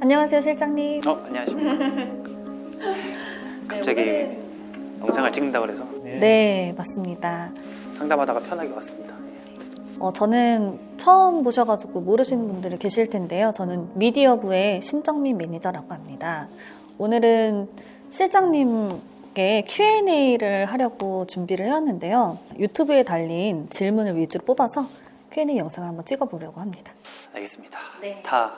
안녕하세요, 실장님. 안녕하십니까. 갑자기 영상을 찍는다고 그래서 네, 맞습니다. 상담하다가 편하게 왔습니다. 저는 처음 보셔가지고 모르시는 분들이 계실 텐데요. 저는 미디어부의 신정민 매니저라고 합니다. 오늘은 실장님께 Q&A를 하려고 준비를 해왔는데요. 유튜브에 달린 질문을 위주로 뽑아서 Q&A 영상을 한번 찍어보려고 합니다. 알겠습니다. 네. 다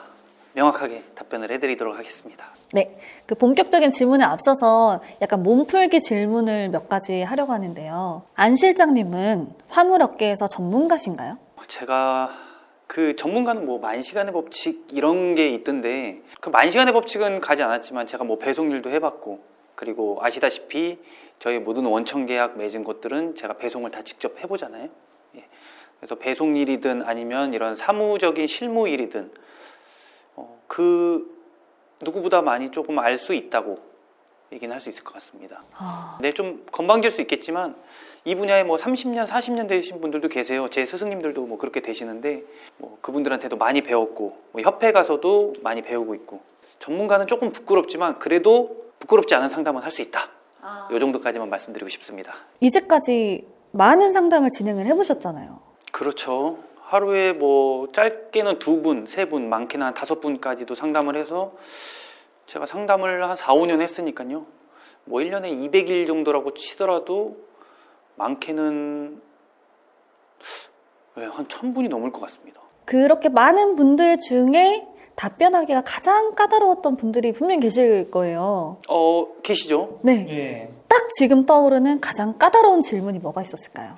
명확하게 답변을 해드리도록 하겠습니다. 네, 그 본격적인 질문에 앞서서 약간 몸풀기 질문을 몇 가지 하려고 하는데요. 안 실장님은 화물업계에서 전문가신가요? 제가 그 전문가는 뭐 만시간의 법칙 이런 게 있던데 그 만시간의 법칙은 가지 않았지만 제가 뭐 배송 일도 해봤고, 그리고 아시다시피 저희 모든 원천 계약 맺은 곳들은 제가 배송을 다 직접 해보잖아요. 예. 그래서 배송 일이든 아니면 이런 사무적인 실무 일이든 그 누구보다 많이 조금 알 수 있다고 얘기는 할 수 있을 것 같습니다. 네, 좀 건방질 수 있겠지만 이 분야에 뭐 30년, 40년 되신 분들도 계세요. 제 스승님들도 뭐 그렇게 되시는데 뭐 그분들한테도 많이 배웠고, 뭐 협회 가서도 많이 배우고 있고, 전문가는 조금 부끄럽지만 그래도 부끄럽지 않은 상담은 할 수 있다. 이 정도까지만 말씀드리고 싶습니다. 이제까지 많은 상담을 진행을 해보셨잖아요. 그렇죠. 하루에 뭐 짧게는 2분, 3분, 많게는 한 5분까지도 상담을 해서 제가 상담을 한 4, 5년 했으니까요. 뭐 1년에 200일 정도라고 치더라도 많게는 한 1000분이 넘을 것 같습니다. 그렇게 많은 분들 중에 답변하기가 가장 까다로웠던 분들이 분명히 계실 거예요. 계시죠? 네. 예. 딱 지금 떠오르는 가장 까다로운 질문이 뭐가 있었을까요?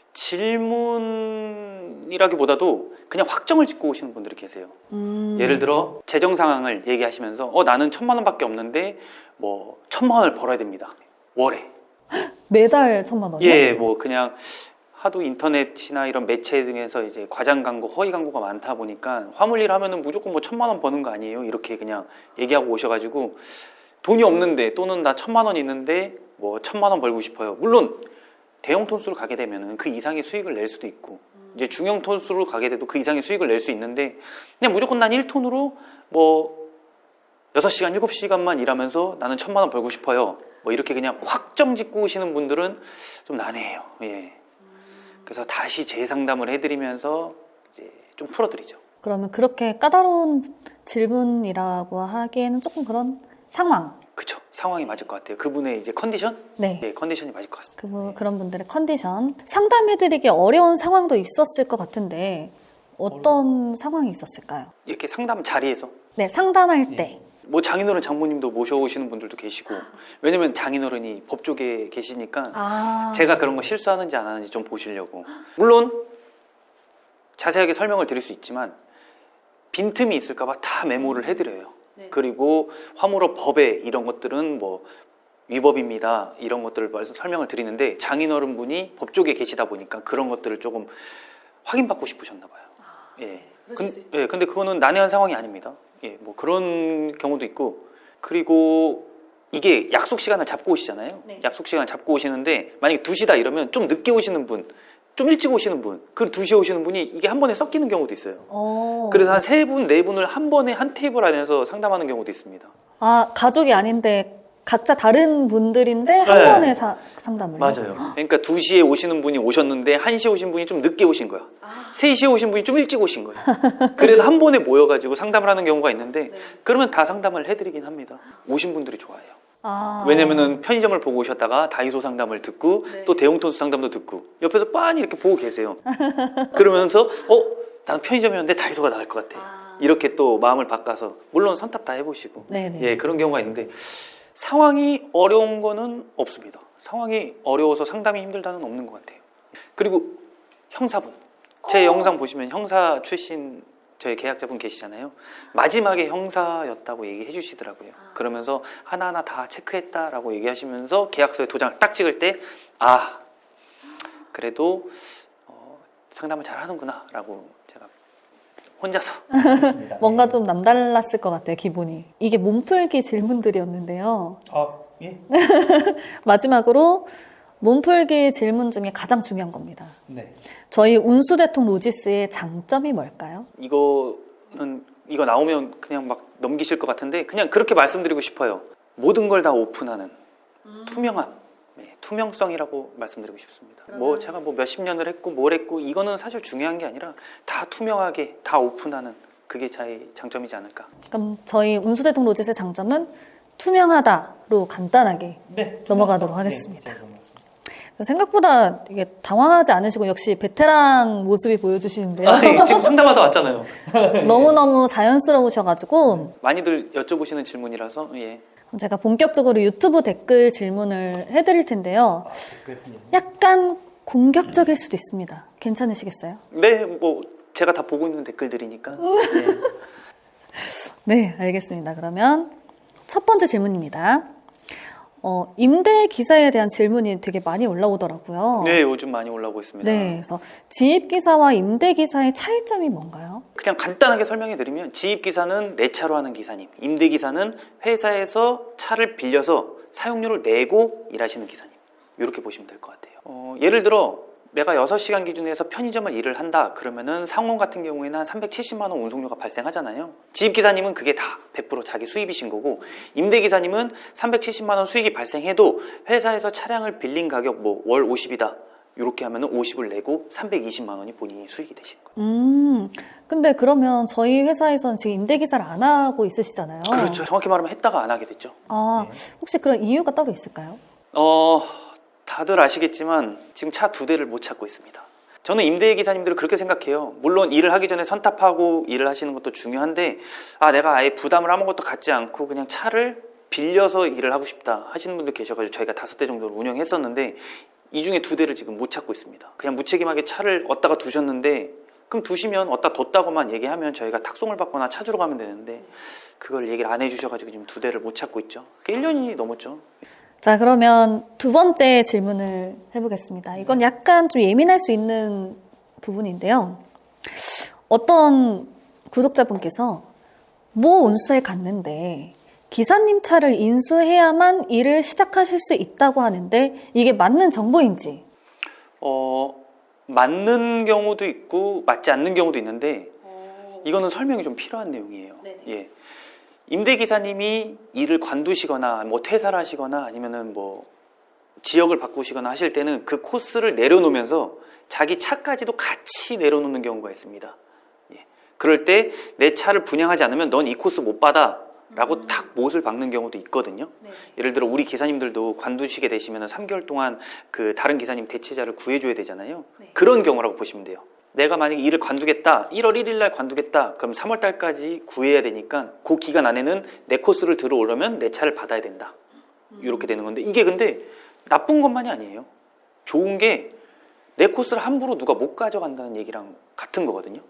질문이라기보다도 그냥 확정을 짓고 오시는 분들이 계세요. 예를 들어 재정 상황을 얘기하시면서 나는 1000만 원밖에 없는데 뭐 1000만 원을 벌어야 됩니다. 월에. 매달 1000만 원이요? 예, 뭐 그냥 하도 인터넷이나 이런 매체 등에서 이제 과장 광고, 허위 광고가 많다 보니까 화물일 하면은 무조건 뭐 1000만 원 버는 거 아니에요? 이렇게 그냥 얘기하고 오셔가지고 돈이 없는데, 또는 나 1000만 원 있는데 뭐 1000만 원 벌고 싶어요. 물론 대형 톤수로 가게 되면은 그 이상의 수익을 낼 수도 있고, 이제 중형 톤수로 가게 돼도 그 이상의 수익을 낼 수 있는데, 그냥 무조건 난 1톤으로 뭐 6시간, 7시간만 일하면서 나는 1000만 원 벌고 싶어요. 뭐 이렇게 그냥 확정 짓고 오시는 분들은 좀 난해해요. 예. 그래서 다시 재상담을 해드리면서 이제 좀 풀어드리죠. 그러면 그렇게 까다로운 질문이라고 하기에는 조금 그런 상황. 그쵸. 상황이 맞을 것 같아요. 그분의 이제 컨디션? 네. 네, 컨디션이 맞을 것 같습니다. 그런 분들의 컨디션. 상담해드리기 어려운 상황도 있었을 것 같은데 어떤 상황이 있었을까요? 이렇게 상담 자리에서 네, 상담할 때. 뭐 장인어른 장모님도 모셔오시는 분들도 계시고, 왜냐면 장인어른이 법 쪽에 계시니까 제가 그런 거 실수하는지 안 하는지 좀 보시려고. 물론 자세하게 설명을 드릴 수 있지만 빈틈이 있을까 봐 다 메모를 해드려요. 네. 그리고 화물업 법에 이런 것들은 뭐 위법입니다, 이런 것들을 설명을 드리는데, 장인어른 분이 법 쪽에 계시다 보니까 그런 것들을 조금 확인받고 싶으셨나 봐요. 예. 예, 근데 그거는 난해한 상황이 아닙니다. 예, 뭐 그런 경우도 있고, 그리고 이게 약속 시간을 잡고 오시잖아요. 네. 약속 시간을 잡고 오시는데 만약에 2시다 이러면 좀 늦게 오시는 분, 좀 일찍 오시는 분, 그리고 2시에 오시는 분이 이게 한 번에 섞이는 경우도 있어요. 그래서 한 3분, 4분을 한 번에 한 테이블 안에서 상담하는 경우도 있습니다. 가족이 아닌데 각자 다른 분들인데 한 네. 번에 상담을. 맞아요. 그러니까 2시에 오시는 분이 오셨는데 1시에 오신 분이 좀 늦게 오신 거야. 3시에 오신 분이 좀 일찍 오신 거예요. 그래서 한 번에 모여가지고 상담을 하는 경우가 있는데, 그러면 다 상담을 해드리긴 합니다. 오신 분들이 좋아해요. 왜냐면은 편의점을 보고 오셨다가 다이소 상담을 듣고, 또 대형 톤수 상담도 듣고 옆에서 빤히 이렇게 보고 계세요. 그러면서 나는 편의점이었는데 다이소가 나을 것 같아. 이렇게 또 마음을 바꿔서, 물론 선탑 다 해보시고. 예, 그런 경우가 있는데 상황이 어려운 거는 없습니다. 상황이 어려워서 상담이 힘들다는 없는 것 같아요. 그리고 형사분, 제 영상 보시면 형사 출신 저희 계약자분 계시잖아요. 마지막에 형사였다고 얘기해 주시더라고요. 그러면서 하나하나 다 체크했다라고 얘기하시면서 계약서에 도장을 딱 찍을 때 그래도 상담을 잘 하는구나 라고 제가 혼자서 뭔가 좀 남달랐을 것 같아요, 기분이. 이게 몸풀기 질문들이었는데요. 예? 마지막으로 몸풀기 질문 중에 가장 중요한 겁니다. 네. 저희 운수대통 로지스의 장점이 뭘까요? 이거 나오면 그냥 막 넘기실 것 같은데 그냥 그렇게 말씀드리고 싶어요. 모든 걸 다 오픈하는 투명한, 투명성이라고 말씀드리고 싶습니다. 뭐 제가 뭐 몇십 년을 했고 뭘 했고 이거는 사실 중요한 게 아니라 다 투명하게 다 오픈하는 그게 저의 장점이지 않을까. 그럼 저희 운수대통 로짓의 장점은 투명하다로 간단하게 넘어가도록 하겠습니다. 생각보다 이게 당황하지 않으시고 역시 베테랑 모습이 보여주시는데요. 지금 상담하다 왔잖아요. 너무너무 자연스러우셔가지고 많이들 여쭤보시는 질문이라서 예. 그럼 제가 본격적으로 유튜브 댓글 질문을 해드릴 텐데요. 약간 공격적일 수도 있습니다. 괜찮으시겠어요? 네, 뭐 제가 다 보고 있는 댓글들이니까. 네, 알겠습니다. 그러면 첫 번째 질문입니다. 임대 기사에 대한 질문이 되게 많이 올라오더라고요. 네, 요즘 많이 올라오고 있습니다. 네, 그래서 지입 기사와 임대 기사의 차이점이 뭔가요? 그냥 간단하게 설명해 드리면 지입 기사는 내 차로 하는 기사님, 임대 기사는 회사에서 차를 빌려서 사용료를 내고 일하시는 기사님. 이렇게 보시면 될 것 같아요. 예를 들어 내가 6시간 기준에서 편의점을 일을 한다 그러면은 상원 같은 경우에는 한 370만 원 운송료가 발생하잖아요. 지입기사님은 그게 다 100% 자기 수입이신 거고 임대기사님은 370만 원 수익이 발생해도 회사에서 차량을 빌린 가격 뭐 월 50이다 이렇게 하면은 50을 내고 320만 원이 본인이 수익이 되시는 거예요. 근데 그러면 저희 회사에서는 지금 임대기사를 안 하고 있으시잖아요. 그렇죠. 정확히 말하면 했다가 안 하게 됐죠. 아, 혹시 그런 이유가 따로 있을까요? 다들 아시겠지만 지금 차 2대를 못 찾고 있습니다. 저는 임대 기사님들을 그렇게 생각해요. 물론 일을 하기 전에 선탑하고 일을 하시는 것도 중요한데 내가 아예 부담을 아무것도 갖지 않고 그냥 차를 빌려서 일을 하고 싶다 하시는 분들 계셔가지고 저희가 5대 정도를 운영했었는데 이 중에 2대를 지금 못 찾고 있습니다. 그냥 무책임하게 차를 얻다가 두셨는데 그럼 두시면 얻다 뒀다고만 얘기하면 저희가 탁송을 받거나 찾으러 가면 되는데 그걸 얘기를 안 해주셔가지고 지금 2대를 못 찾고 있죠. 1년이 넘었죠. 자, 그러면 두 번째 질문을 해보겠습니다. 이건 약간 좀 예민할 수 있는 부분인데요. 어떤 구독자분께서 모 운수사에 갔는데 기사님 차를 인수해야만 일을 시작하실 수 있다고 하는데 이게 맞는 정보인지? 맞는 경우도 있고 맞지 않는 경우도 있는데 이거는 설명이 좀 필요한 내용이에요. 예. 임대기사님이 일을 관두시거나 뭐 퇴사를 하시거나 아니면은 뭐 지역을 바꾸시거나 하실 때는 그 코스를 내려놓으면서 자기 차까지도 같이 내려놓는 경우가 있습니다. 예. 그럴 때 내 차를 분양하지 않으면 넌 이 코스 못 받아 라고 탁 못을 박는 경우도 있거든요. 예를 들어 우리 기사님들도 관두시게 되시면 3개월 동안 그 다른 기사님 대체자를 구해줘야 되잖아요. 그런 경우라고 보시면 돼요. 내가 만약에 일을 관두겠다, 1월 1일 날 관두겠다, 그럼 3월 달까지 구해야 되니까 그 기간 안에는 내 코스를 들어오려면 내 차를 받아야 된다. 이렇게 되는 건데 이게 근데 나쁜 것만이 아니에요. 좋은 게 내 코스를 함부로 누가 못 가져간다는 얘기랑 같은 거거든요.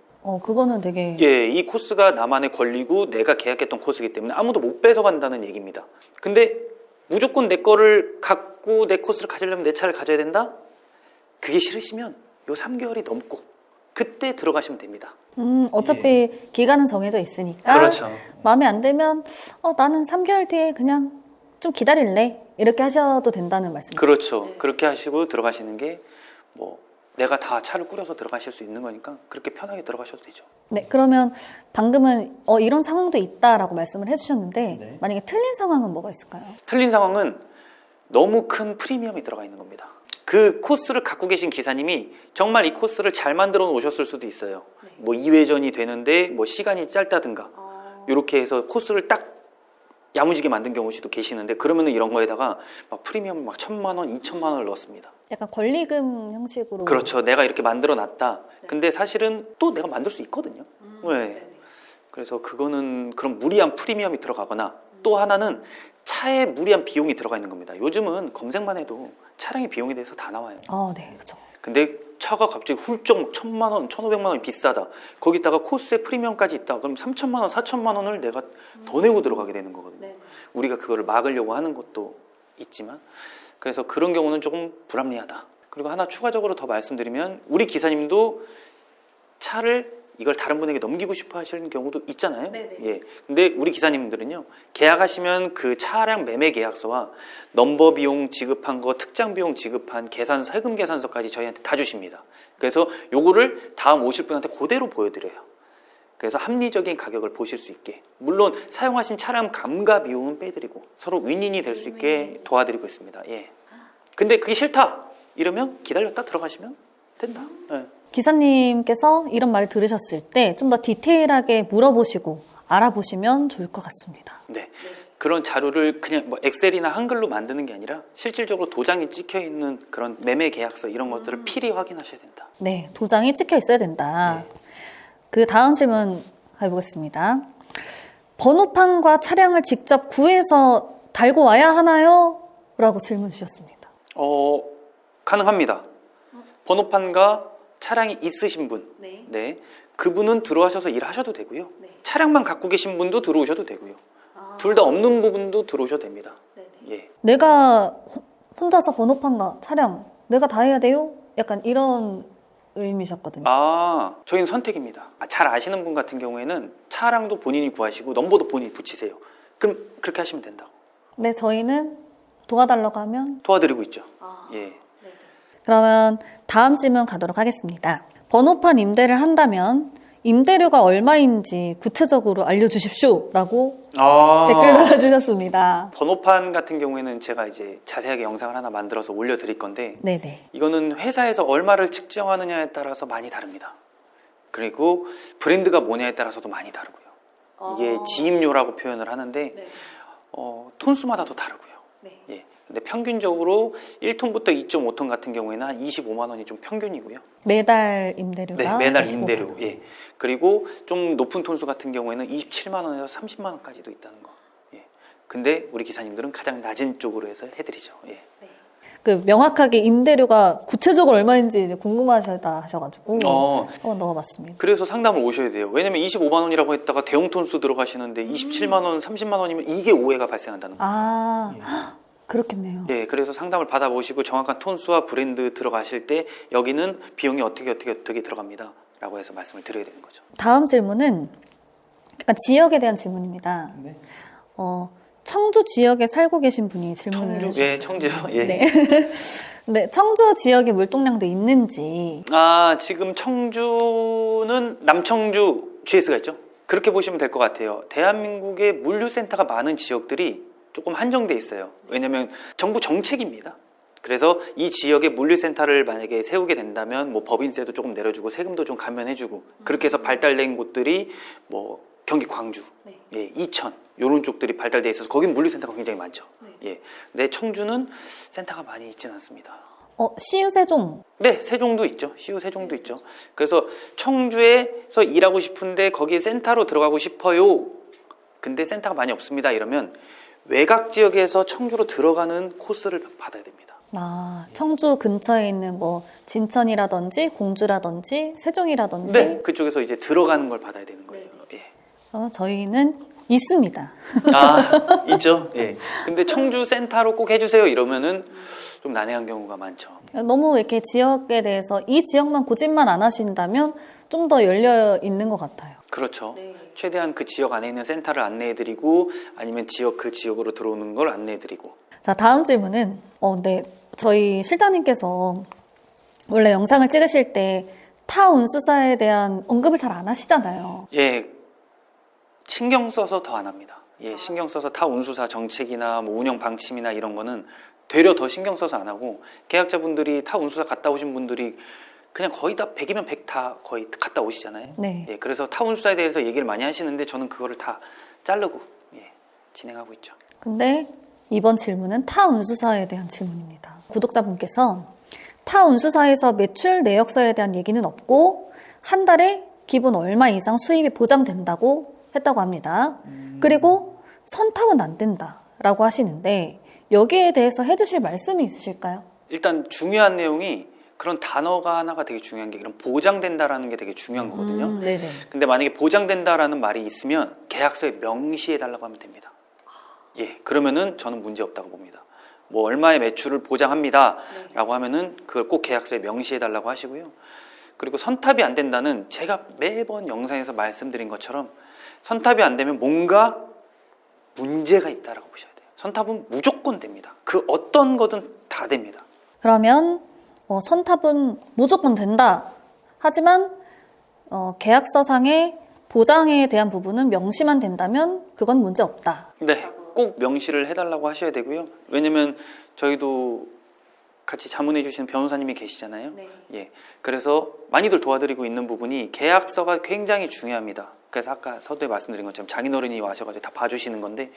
그거는 되게... 예, 이 코스가 나만의 권리고 내가 계약했던 코스이기 때문에 아무도 못 뺏어간다는 얘기입니다. 근데 무조건 내 거를 갖고 내 코스를 가지려면 내 차를 가져야 된다? 그게 싫으시면 요 3개월이 넘고 그때 들어가시면 됩니다. 어차피 기간은 정해져 있으니까 그렇죠. 마음에 안 들면 나는 3개월 뒤에 그냥 좀 기다릴래 이렇게 하셔도 된다는 말씀이죠. 그렇죠. 그렇게 하시고 들어가시는 게 뭐 내가 다 차를 꾸려서 들어가실 수 있는 거니까 그렇게 편하게 들어가셔도 되죠. 네, 그러면 방금은 이런 상황도 있다라고 말씀을 해주셨는데 만약에 틀린 상황은 뭐가 있을까요? 틀린 상황은 너무 큰 프리미엄이 들어가 있는 겁니다. 그 코스를 갖고 계신 기사님이 정말 이 코스를 잘 만들어 놓으셨을 수도 있어요. 뭐 2회전이 되는데 뭐 시간이 짧다든가 이렇게 해서 코스를 딱 야무지게 만든 경우도 계시는데 그러면은 이런 거에다가 막 프리미엄 막 1,000만 원, 2,000만 원을 넣었습니다. 약간 권리금 형식으로. 그렇죠. 내가 이렇게 만들어 놨다. 근데 사실은 또 내가 만들 수 있거든요. 네. 그래서 그거는 그런 무리한 프리미엄이 들어가거나 또 하나는 차에 무리한 비용이 들어가 있는 겁니다. 요즘은 검색만 해도 차량의 비용에 대해서 다 나와요. 네, 그렇죠. 근데 차가 갑자기 훌쩍 1,000만 원, 1,500만 원이 비싸다. 거기다가 코스에 프리미엄까지 있다. 그럼 3,000만 원, 4,000만 원을 내가 더 내고 들어가게 되는 거거든요. 우리가 그거를 막으려고 하는 것도 있지만 그래서 그런 경우는 조금 불합리하다. 그리고 하나 추가적으로 더 말씀드리면 우리 기사님도 차를 이걸 다른 분에게 넘기고 싶어 하시는 경우도 있잖아요. 예. 근데 우리 기사님들은요, 계약하시면 그 차량 매매 계약서와 넘버 비용 지급한 거, 특장 비용 지급한 계산서, 세금 계산서까지 저희한테 다 주십니다. 그래서 요거를 다음 오실 분한테 그대로 보여드려요. 그래서 합리적인 가격을 보실 수 있게, 물론 사용하신 차량 감가 비용은 빼드리고 서로 윈윈이 될 수 있게 도와드리고 있습니다. 예. 근데 그게 싫다 이러면 기다렸다 들어가시면 된다. 예. 기사님께서 이런 말을 들으셨을 때 좀 더 디테일하게 물어보시고 알아보시면 좋을 것 같습니다. 네. 그런 자료를 그냥 뭐 엑셀이나 한글로 만드는 게 아니라 실질적으로 도장이 찍혀 있는 그런 매매 계약서 이런 것들을 필히 확인하셔야 된다. 네, 도장이 찍혀 있어야 된다. 네. 그 다음 질문 해보겠습니다. 번호판과 차량을 직접 구해서 달고 와야 하나요? 라고 질문 주셨습니다. 가능합니다. 번호판과 차량이 있으신 분, 네, 그분은 들어와셔서 일하셔도 되고요. 차량만 갖고 계신 분도 들어오셔도 되고요. 둘 다 없는 부분도 들어오셔도 됩니다. 예. 내가 혼자서 번호판과 차량 내가 다 해야 돼요? 약간 이런 의미셨거든요. 저희는 선택입니다. 잘 아시는 분 같은 경우에는 차량도 본인이 구하시고 넘버도 본인이 붙이세요. 그럼 그렇게 하시면 된다고. 네, 저희는 도와달라고 하면 도와드리고 있죠. 예. 그러면 다음 질문 가도록 하겠습니다. 번호판 임대를 한다면 임대료가 얼마인지 구체적으로 알려주십시오 라고 댓글 달아주셨습니다. 번호판 같은 경우에는 제가 이제 자세하게 영상을 하나 만들어서 올려드릴 건데, 네네. 이거는 회사에서 얼마를 측정하느냐에 따라서 많이 다릅니다. 그리고 브랜드가 뭐냐에 따라서도 많이 다르고요. 이게 지임료라고 표현을 하는데 톤수마다 도 다르고요. 예. 근데 평균적으로 1톤부터 2.5톤 같은 경우에는 한 25만 원이 좀 평균이고요. 매달 임대료가? 네, 매달 25만 임대료. 원. 예. 그리고 좀 높은 톤수 같은 경우에는 27만 원에서 30만 원까지도 있다는 거. 예. 근데 우리 기사님들은 가장 낮은 쪽으로 해서 해드리죠. 예. 그 명확하게 임대료가 구체적으로 얼마인지 이제 궁금하셨다 하셔가지고 한번 넣어봤습니다. 그래서 상담을 오셔야 돼요. 왜냐면 25만 원이라고 했다가 대형 톤수 들어가시는데 27만 원, 30만 원이면 이게 오해가 발생한다는 거예요. 그렇겠네요. 예, 그래서 상담을 받아보시고 정확한 톤수와 브랜드 들어가실 때 여기는 비용이 어떻게 들어갑니다 라고 해서 말씀을 드려야 되는 거죠. 다음 질문은 약간 지역에 대한 질문입니다. 네. 청주 지역에 살고 계신 분이 질문을 해주셨어요. 예, 청주요. 예. 네. 네, 청주 지역에 물동량도 있는지. 지금 청주는 남청주 GS가 있죠. 그렇게 보시면 될 것 같아요. 대한민국의 물류센터가 많은 지역들이 조금 한정돼 있어요. 왜냐하면 정부 정책입니다. 그래서 이 지역에 물류센터를 만약에 세우게 된다면 뭐 법인세도 조금 내려주고 세금도 좀 감면해주고 그렇게 해서 발달된 곳들이 뭐 경기 광주, 예, 이천 이런 쪽들이 발달돼 있어서 거긴 물류센터가 굉장히 많죠. 예, 근데 청주는 센터가 많이 있지는 않습니다. CU 세종? 네, 세종도 있죠. CU 세종도 있죠. 그래서 청주에서 일하고 싶은데 거기에 센터로 들어가고 싶어요. 근데 센터가 많이 없습니다. 이러면 외곽 지역에서 청주로 들어가는 코스를 받아야 됩니다. 청주 근처에 있는 뭐 진천이라든지 공주라든지 세종이라든지. 네, 그쪽에서 이제 들어가는 걸 받아야 되는 거예요. 예. 저희는 있습니다. 있죠. 예. 근데 청주 센터로 꼭 해주세요. 이러면은 좀 난해한 경우가 많죠. 너무 이렇게 지역에 대해서 이 지역만 고집만 안 하신다면 좀 더 열려 있는 것 같아요. 그렇죠. 최대한 그 지역 안에 있는 센터를 안내해드리고 아니면 그 지역으로 들어오는 걸 안내해드리고. 자, 다음 질문은 네, 저희 실장님께서 원래 영상을 찍으실 때 타 운수사에 대한 언급을 잘 안 하시잖아요. 예, 신경 써서 더 안 합니다. 예, 신경 써서 타 운수사 정책이나 뭐 운영 방침이나 이런 거는 되려 더 신경 써서 안 하고 계약자분들이 타 운수사 갔다 오신 분들이 그냥 거의 다 100이면 100 다 거의 갔다 오시잖아요. 네. 예, 그래서 타 운수사에 대해서 얘기를 많이 하시는데 저는 그거를 다 자르고 진행하고 있죠. 근데 이번 질문은 타 운수사에 대한 질문입니다. 구독자분께서 타 운수사에서 매출 내역서에 대한 얘기는 없고 한 달에 기본 얼마 이상 수입이 보장된다고 했다고 합니다. 그리고 선탑은 안 된다라고 하시는데 여기에 대해서 해주실 말씀이 있으실까요? 일단 중요한 내용이 그런 단어가 하나가 되게 중요한 게 이런 보장된다라는 게 되게 중요한 거거든요. 네네. 근데 만약에 보장된다라는 말이 있으면 계약서에 명시해 달라고 하면 됩니다. 예, 그러면은 저는 문제 없다고 봅니다. 뭐 얼마의 매출을 보장합니다 라고 하면은 그걸 꼭 계약서에 명시해 달라고 하시고요. 그리고 선탑이 안 된다는 제가 매번 영상에서 말씀드린 것처럼 선탑이 안 되면 뭔가 문제가 있다라고 보셔야 돼요. 선탑은 무조건 됩니다. 그 어떤 거든 다 됩니다. 그러면 선탑은 무조건 된다. 하지만 계약서상에 보장에 대한 부분은 명시만 된다면 그건 문제 없다. 네, 꼭 명시를 해달라고 하셔야 되고요. 왜냐면 저희도 같이 자문해 주시는 변호사님이 계시잖아요. 네. 예, 그래서 많이들 도와드리고 있는 부분이 계약서가 굉장히 중요합니다. 그래서 아까 서두에 말씀드린 것처럼 장인어른이 와셔가지고 다 봐주시는 건데,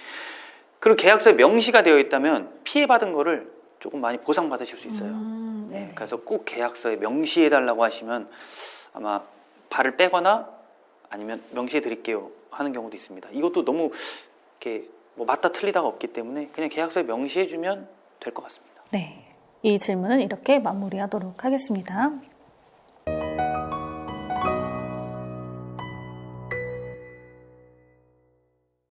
그리고 계약서에 명시가 되어 있다면 피해받은 거를 조금 많이 보상받으실 수 있어요. 네네. 그래서 꼭 계약서에 명시해달라고 하시면 아마 발을 빼거나 아니면 명시해드릴게요 하는 경우도 있습니다. 이것도 너무 이렇게 뭐 맞다 틀리다가 없기 때문에 그냥 계약서에 명시해주면 될 것 같습니다. 네. 이 질문은 이렇게 마무리하도록 하겠습니다.